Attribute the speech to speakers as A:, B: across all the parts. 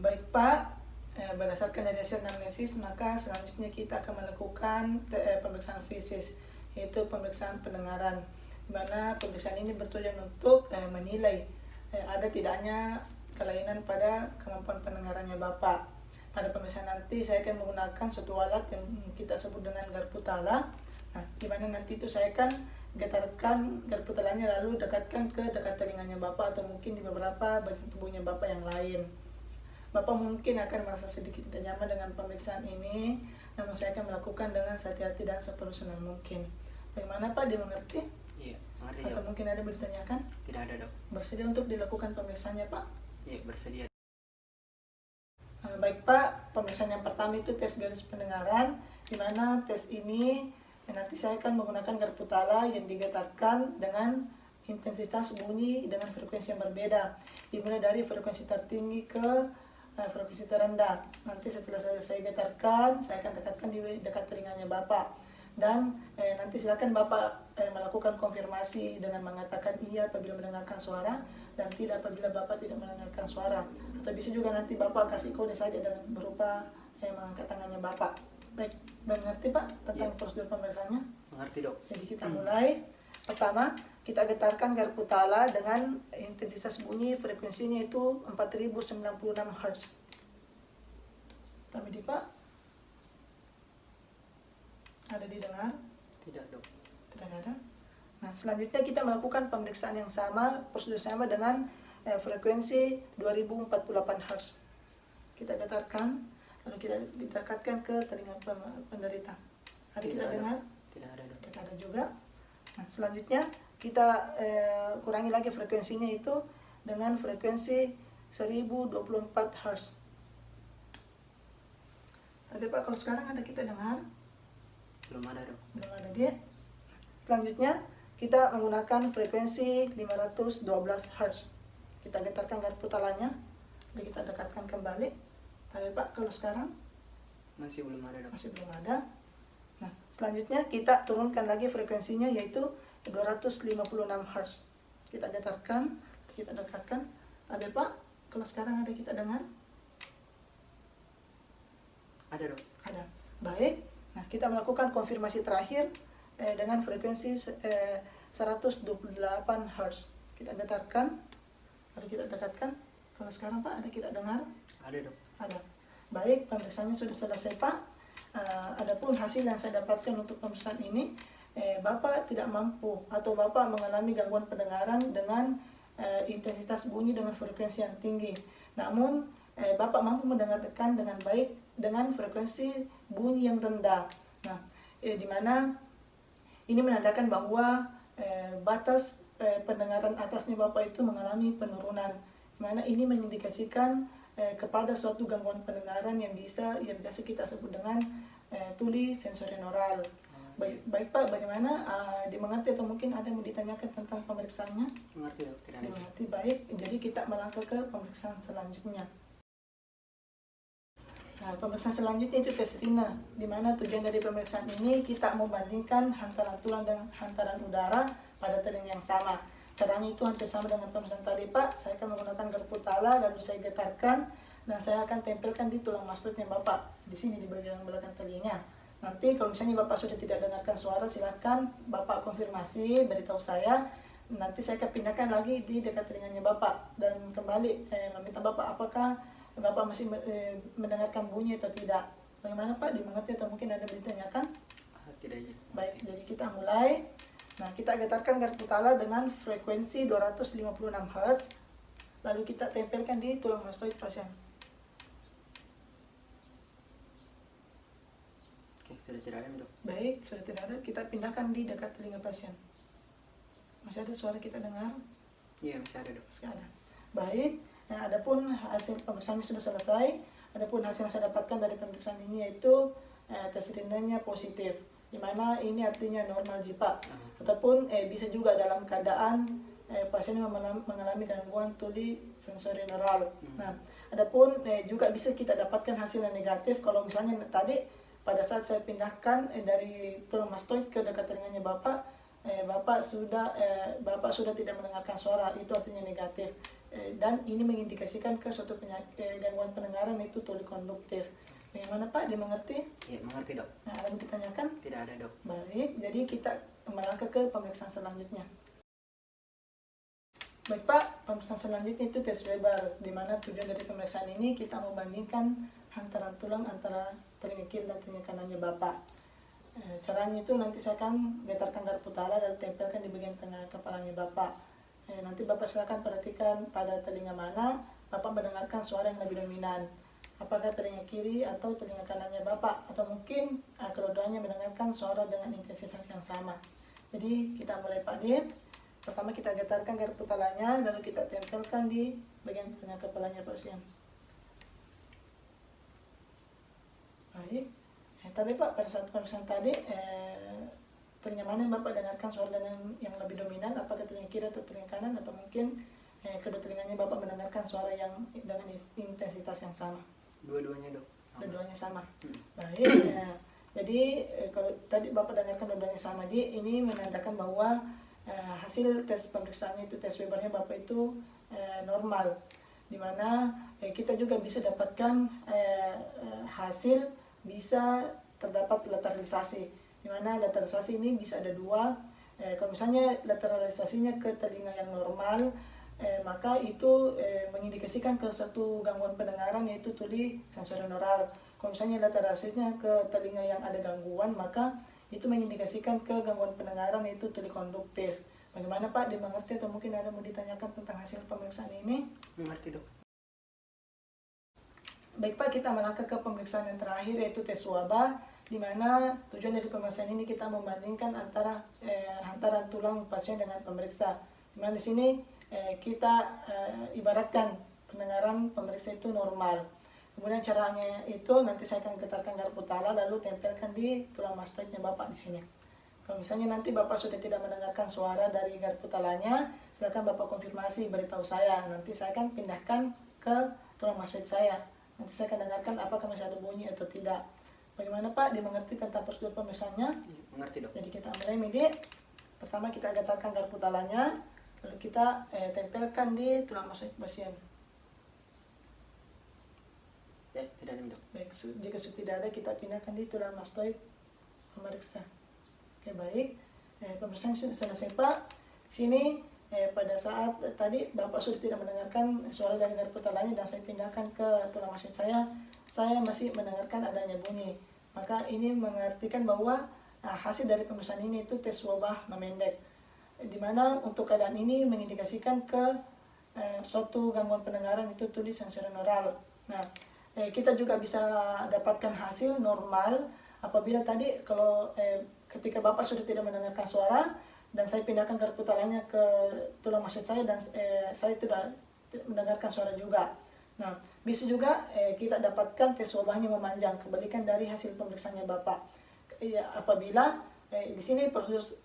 A: Baik Pak, berdasarkan dari hasil analisis, maka selanjutnya kita akan melakukan pemeriksaan fisis, yaitu pemeriksaan pendengaran, di mana pemeriksaan ini bertujuan untuk menilai ada tidaknya kelainan pada kemampuan pendengarannya Bapak. Pada pemeriksaan nanti saya akan menggunakan suatu alat yang kita sebut dengan garpu tala. Nah, di mana nanti itu saya akan getarkan garpu talanya lalu dekatkan ke dekat telinganya Bapak atau mungkin di beberapa bagian tubuhnya Bapak yang lain. Bapak mungkin akan merasa sedikit tidak nyaman dengan pemeriksaan ini, namun saya akan melakukan dengan hati-hati dan seprofesional mungkin. Bagaimana Pak, dimengerti?
B: Iya, mengerti
A: Atau
B: dok.
A: mungkin ada yang ditanyakan?
B: Tidak ada dok.
A: Bersedia untuk dilakukan pemeriksaannya Pak?
B: Iya, bersedia.
A: Baik Pak, pemeriksaan yang pertama itu tes garis pendengaran, di mana tes ini nanti saya akan menggunakan garpu tala yang digetarkan dengan intensitas bunyi dengan frekuensi yang berbeda, dimulai dari frekuensi tertinggi ke frekuensi terendah. Nanti setelah saya getarkan, saya akan dekatkan di dekat telinganya Bapak. Dan nanti silakan Bapak melakukan konfirmasi dengan mengatakan iya apabila mendengarkan suara dan tidak apabila Bapak tidak mendengarkan suara. Atau bisa juga nanti Bapak kasih kode saja dengan berupa mengangkat tangannya Bapak. Baik, mengerti Pak tentang prosedur pemeriksaannya?
B: Mengerti dok.
A: Jadi kita mulai. Pertama, kita getarkan garpu tala dengan intensitas bunyi frekuensinya itu 4096 Hz. Tapi Pak, ada didengar?
B: Tidak dok.
A: Tidak ada. Nah, selanjutnya kita melakukan pemeriksaan yang sama, prosedur sama dengan frekuensi 2048 Hz. Kita getarkan, lalu kita dekatkan ke telinga penderita. Ada kita dengar?
B: Tidak ada dok.
A: Tidak ada juga. Nah, selanjutnya kita kurangi lagi frekuensinya itu dengan frekuensi 1024 Hz. Tapi Pak, kalau sekarang ada kita dengar?
B: Belum ada dok.
A: Belum ada dia. Selanjutnya kita menggunakan frekuensi 512 Hz. Kita getarkan garpu talanya, lalu kita dekatkan kembali. Tapi Pak, kalau sekarang
B: Masih belum ada dok.
A: masih belum ada. Nah, selanjutnya kita turunkan lagi frekuensinya yaitu 256 Hz. Kita getarkan, kita dekatkan. Tapi Pak, kalau sekarang ada kita dengar?
B: Ada dok.
A: Ada. Baik. Nah, kita melakukan konfirmasi terakhir dengan frekuensi 128 Hz. Kita getarkan, lalu kita dekatkan. Kalau sekarang Pak, ada kita dengar?
B: Ada dok.
A: Ada. Baik, pemeriksaannya sudah selesai Pak. Adapun hasil yang saya dapatkan untuk pemeriksaan ini, Bapak tidak mampu atau Bapak mengalami gangguan pendengaran dengan intensitas bunyi dengan frekuensi yang tinggi. Namun, Bapak mampu mendengarkan dengan baik dengan frekuensi bunyi yang rendah. Nah, di mana ini menandakan bahwa batas pendengaran atasnya Bapak itu mengalami penurunan. Di mana ini mengindikasikan kepada suatu gangguan pendengaran yang biasa kita sebut dengan tuli sensorineural. Baik Pak, bagaimana dimengerti atau mungkin ada yang mau ditanyakan tentang pemeriksaannya?
B: Mengerti dok. Tidak ada.
A: Dimengerti, baik. Jadi kita melangkah ke pemeriksaan selanjutnya. Nah, pemeriksaan selanjutnya itu tes Rina, di mana tujuan dari pemeriksaan ini kita membandingkan hantaran tulang dan hantaran udara pada telinga yang sama. Caranya itu hampir sama dengan pemeriksaan tadi Pak. Saya akan menggunakan garpu tala, lalu saya getarkan dan saya akan tempelkan di tulang mastoidnya Bapak, di sini di bagian belakang telinga. Nanti kalau misalnya Bapak sudah tidak dengarkan suara, silakan Bapak konfirmasi, beritahu saya. Nanti saya akan pindahkan lagi di dekat telinganya Bapak dan kembali meminta Bapak apakah Bapak masih mendengarkan bunyi atau tidak. Bagaimana Pak, dimengerti atau mungkin ada yang ditanyakan?
B: Tidak.
A: Baik, jadi kita mulai. Nah, kita getarkan garpu tala dengan frekuensi 256 Hz. Lalu kita tempelkan di tulang mastoid pasien.
B: Oke, sudah tidak ada dok.
A: Baik, sudah tidak ada, kita pindahkan di dekat telinga pasien. Masih ada suara kita dengar?
B: Iya, masih ada dok.
A: Masih ada. Baik, nah, adapun hasil pemeriksaannya sudah selesai. Adapun hasil yang saya dapatkan dari pemeriksaan ini yaitu tes Rinanya positif, di mana ini artinya normal Pak. Ataupun bisa juga dalam keadaan pasien mengalami gangguan tuli sensorineural. Nah, adapun juga bisa kita dapatkan hasil yang negatif kalau misalnya tadi pada saat saya pindahkan dari tulang mastoid ke dekat telinganya Bapak, Bapak sudah tidak mendengarkan suara, itu artinya negatif. Dan ini mengindikasikan ke suatu gangguan pendengaran, itu tuli konduktif. Bagaimana Pak, dimengerti?
B: Iya, mengerti dok.
A: Nah, ada yang ditanyakan?
B: Tidak ada dok.
A: Baik, jadi kita melangkah ke pemeriksaan selanjutnya. Baik Pak, pemeriksaan selanjutnya itu tes Weber, di mana tujuan dari pemeriksaan ini kita membandingkan hantaran tulang antara telinga kiri dan telinga kanannya Bapak. Caranya itu nanti saya akan getarkan garpu tala dan tempelkan di bagian tengah kepalanya Bapak. Nanti Bapak silakan perhatikan pada telinga mana Bapak mendengarkan suara yang lebih dominan. Apakah telinga kiri atau telinga kanannya Bapak, atau mungkin kedua-duanya mendengarkan suara dengan intensitas yang sama. Jadi kita mulai Pak Dit. Pertama kita getarkan garpu talanya, lalu kita tempelkan di bagian tengah kepalanya pasien. Baik. Tapi Pak, pada saat pemeriksaan tadi, telinga mana yang Bapak dengarkan suara dengan yang lebih dominan? Apakah telinga kiri atau telinga kanan? Atau mungkin kedua telinganya Bapak mendengarkan suara yang dengan intensitas yang sama?
B: Dua-duanya dok. Sama.
A: Dua-duanya sama. Baik. Jadi kalau tadi Bapak dengarkan dua-duanya sama, ini menandakan bahwa hasil tes pemeriksaannya itu tes Webernya Bapak itu normal, dimana kita juga bisa dapatkan hasil bisa terdapat lateralisasi, dimana lateralisasi ini bisa ada dua. Kalau misalnya lateralisasinya ke telinga yang normal, maka itu mengindikasikan ke satu gangguan pendengaran, yaitu tuli sensorineural. Kalau misalnya lateralisasinya ke telinga yang ada gangguan, maka itu mengindikasikan ke gangguan pendengaran, yaitu tuli konduktif. Bagaimana Pak, dimengerti atau mungkin ada mau ditanyakan tentang hasil pemeriksaan ini?
B: Mengerti dok.
A: Baik Pak, kita melangkah ke pemeriksaan yang terakhir, yaitu tes wabah, di mana tujuan dari pemeriksaan ini kita membandingkan antara hantaran tulang pasien dengan pemeriksa. Di mana di sini kita ibaratkan pendengaran pemeriksa itu normal. Kemudian caranya itu nanti saya akan getarkan garpu tala lalu tempelkan di tulang mastoidnya Bapak di sini. Kalau misalnya nanti Bapak sudah tidak mendengarkan suara dari garpu talanya, silakan Bapak konfirmasi, beritahu saya. Nanti saya akan pindahkan ke tulang mastoid saya. Nanti saya akan dengarkan apakah masih ada bunyi atau tidak. Bagaimana Pak, dimengerti tentang prosedur pemeriksaannya?
B: Iya, mengerti dok.
A: Jadi kita mulai Midi. Pertama kita getarkan garpu talanya, lalu kita tempelkan di tulang mastoid pasien.
B: Tidak ada dok.
A: Baik, jika sudah tidak ada, kita pindahkan di tulang mastoid pemeriksa. Oke, baik. Pemeriksaan sudah selesai Pak. Sini pada saat tadi Bapak sudah tidak mendengarkan suara dari garpu talanya dan saya pindahkan ke tulang mastoid saya masih mendengarkan adanya bunyi. Maka ini mengartikan bahwa hasil dari pemeriksaan ini itu tes wabah memendek. Di mana untuk keadaan ini mengindikasikan ke suatu gangguan pendengaran, itu tuli sensorineural. Nah, kita juga bisa dapatkan hasil normal apabila tadi kalau ketika Bapak sudah tidak mendengarkan suara dan saya pindahkan garpu talanya ke tulang mastoid saya dan saya tidak mendengarkan suara juga. Nah, bisa juga kita dapatkan tes wabahnya memanjang, kebalikan dari hasil pemeriksaannya Bapak. Apabila di sini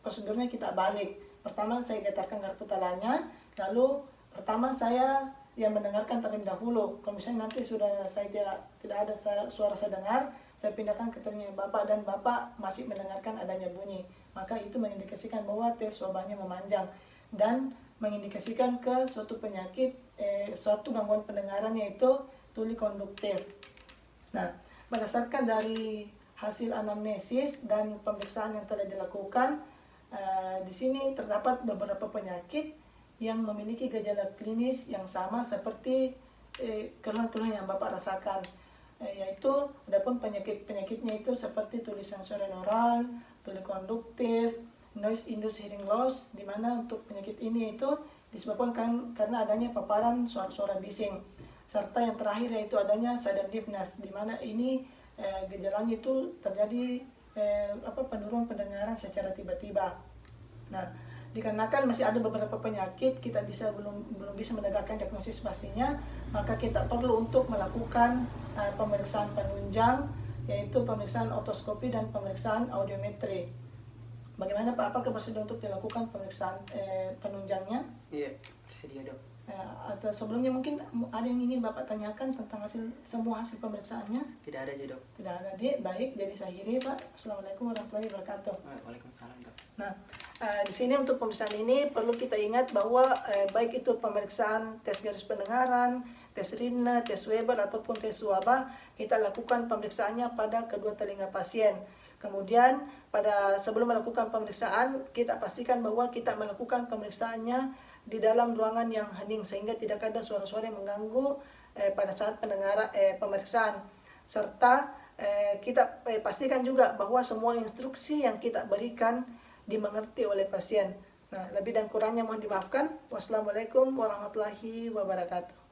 A: prosedurnya kita balik. Pertama saya getarkan garpu talanya, lalu pertama saya yang mendengarkan terlebih dahulu. Kalau misalnya nanti sudah saya tidak ada suara saya dengar, saya pindahkan ke telinga Bapak dan Bapak masih mendengarkan adanya bunyi, maka itu mengindikasikan bahwa tes wabahnya memanjang dan mengindikasikan ke suatu penyakit, suatu gangguan pendengaran, yaitu tuli konduktif. Nah, berdasarkan dari hasil anamnesis dan pemeriksaan yang telah dilakukan, di sini terdapat beberapa penyakit yang memiliki gejala klinis yang sama seperti keluhan-keluhan yang Bapak rasakan, yaitu adapun penyakitnya itu seperti tuli sensorineural, tuli konduktif, noise induced hearing loss, di mana untuk penyakit ini itu disebabkan karena adanya paparan suara-suara bising, serta yang terakhir yaitu adanya sudden deafness, di mana ini gejalanya itu terjadi penurunan pendengaran secara tiba-tiba. Nah, dikarenakan masih ada beberapa penyakit kita belum bisa menegakkan diagnosis pastinya, maka kita perlu untuk melakukan pemeriksaan penunjang, yaitu pemeriksaan otoskopi dan pemeriksaan audiometri. Bagaimana Pak, apakah bersedia untuk dilakukan pemeriksaan penunjangnya?
B: Iya, bersedia dok.
A: Atau sebelumnya mungkin ada yang ingin Bapak tanyakan tentang semua hasil pemeriksaannya?
B: Tidak ada aja dok.
A: Tidak ada, Dik. Baik, jadi saya akhiri, Pak. Assalamualaikum warahmatullahi wabarakatuh.
B: Waalaikumsalam dok.
A: Nah, di sini untuk pemeriksaan ini perlu kita ingat bahwa baik itu pemeriksaan tes garis pendengaran, tes Richter, tes Weber ataupun tes swaba, kita lakukan pemeriksaannya pada kedua telinga pasien. Kemudian sebelum melakukan pemeriksaan, kita pastikan bahwa kita melakukan pemeriksaannya di dalam ruangan yang hening sehingga tidak ada suara-suara yang mengganggu pada saat pemeriksaan. Serta kita pastikan juga bahwa semua instruksi yang kita berikan dimengerti oleh pasien. Nah, lebih dan kurangnya mohon dimaafkan. Wassalamualaikum warahmatullahi wabarakatuh.